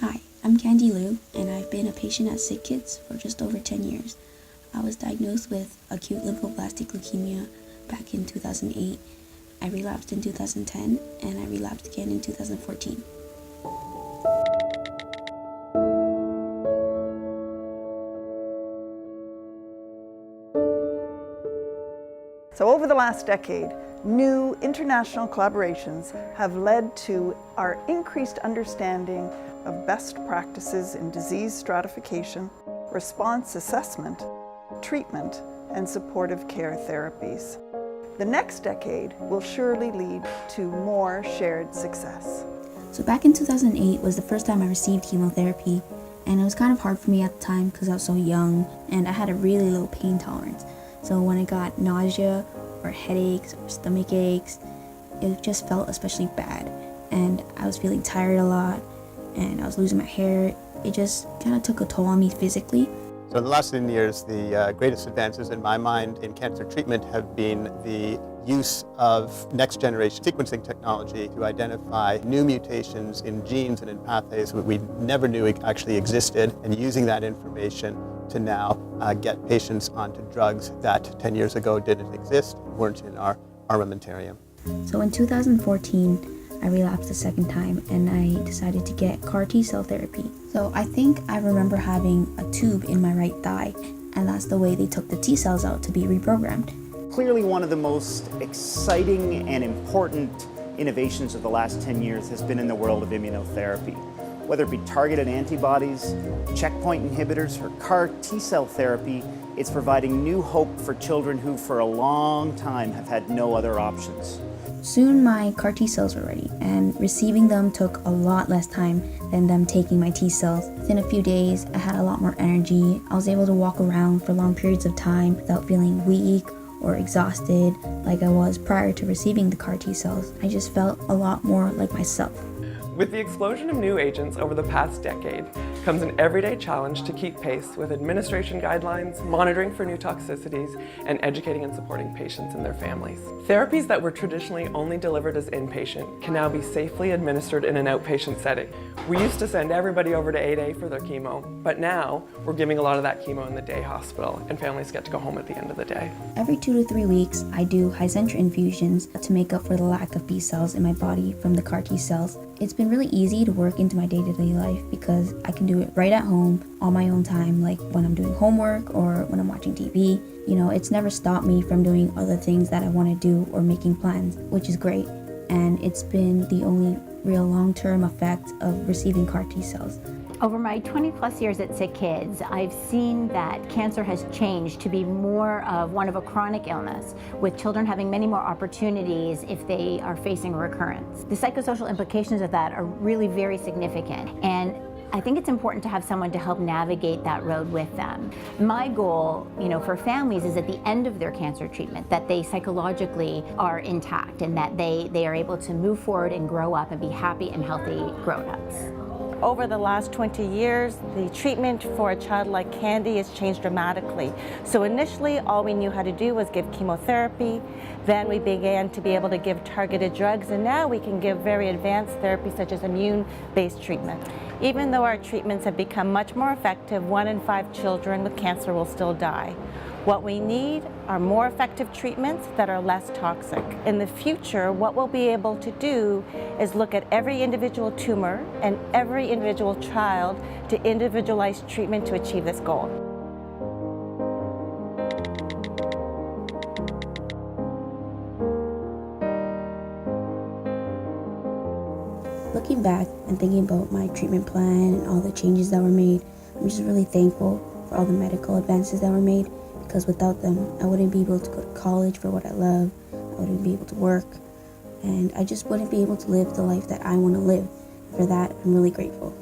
Hi, I'm Candy Liu, and I've been a patient at SickKids for just over 10 years. I was diagnosed with acute lymphoblastic leukemia back in 2008. I relapsed in 2010, and I relapsed again in 2014. So over the last decade, new international collaborations have led to our increased understanding of best practices in disease stratification, response assessment, treatment, and supportive care therapies. The next decade will surely lead to more shared success. So back in 2008 was the first time I received chemotherapy, and it was kind of hard for me at the time because I was so young and I had a really low pain tolerance. So when I got nausea or headaches or stomach aches, it just felt especially bad. And I was feeling tired a lot and I was losing my hair. It just kind of took a toll on me physically. So in the last 10 years, the greatest advances in my mind in cancer treatment have been the use of next-generation sequencing technology to identify new mutations in genes and in pathways that we never knew actually existed, and using that information to now get patients onto drugs that 10 years ago didn't exist, weren't in our armamentarium. So in 2014, I relapsed a second time and I decided to get CAR T-cell therapy. So I think I remember having a tube in my right thigh, and that's the way they took the T-cells out to be reprogrammed. Clearly one of the most exciting and important innovations of the last 10 years has been in the world of immunotherapy. Whether it be targeted antibodies, checkpoint inhibitors, or CAR T-cell therapy, it's providing new hope for children who for a long time have had no other options. Soon my CAR T-cells were ready, and receiving them took a lot less time than them taking my T-cells. Within a few days, I had a lot more energy. I was able to walk around for long periods of time without feeling weak or exhausted like I was prior to receiving the CAR T-cells. I just felt a lot more like myself. With the explosion of new agents over the past decade comes an everyday challenge to keep pace with administration guidelines, monitoring for new toxicities, and educating and supporting patients and their families. Therapies that were traditionally only delivered as inpatient can now be safely administered in an outpatient setting. We used to send everybody over to 8A for their chemo, but now we're giving a lot of that chemo in the day hospital, and families get to go home at the end of the day. Every 2 to 3 weeks, I do Hizentra infusions to make up for the lack of B cells in my body from the CAR T cells. It's been really easy to work into my day-to-day life because I can do it right at home on my own time, like when I'm doing homework or when I'm watching TV. You know, it's never stopped me from doing other things that I want to do or making plans, which is great. And it's been the only real long-term effect of receiving CAR T cells. Over my 20+ years at SickKids, I've seen that cancer has changed to be more of one of a chronic illness, with children having many more opportunities if they are facing a recurrence. The psychosocial implications of that are really very significant, and I think it's important to have someone to help navigate that road with them. My goal, for families is at the end of their cancer treatment that they psychologically are intact and that they are able to move forward and grow up and be happy and healthy grown-ups. Over the last 20 years, the treatment for a child like Candy has changed dramatically. So initially, all we knew how to do was give chemotherapy. Then we began to be able to give targeted drugs, and now we can give very advanced therapies such as immune-based treatment. Even though our treatments have become much more effective, 1 in 5 children with cancer will still die. What we need are more effective treatments that are less toxic. In the future, what we'll be able to do is look at every individual tumor and every individual child to individualize treatment to achieve this goal. Looking back and thinking about my treatment plan and all the changes that were made, I'm just really thankful for all the medical advances that were made, because without them, I wouldn't be able to go to college for what I love, I wouldn't be able to work, and I just wouldn't be able to live the life that I want to live. For that, I'm really grateful.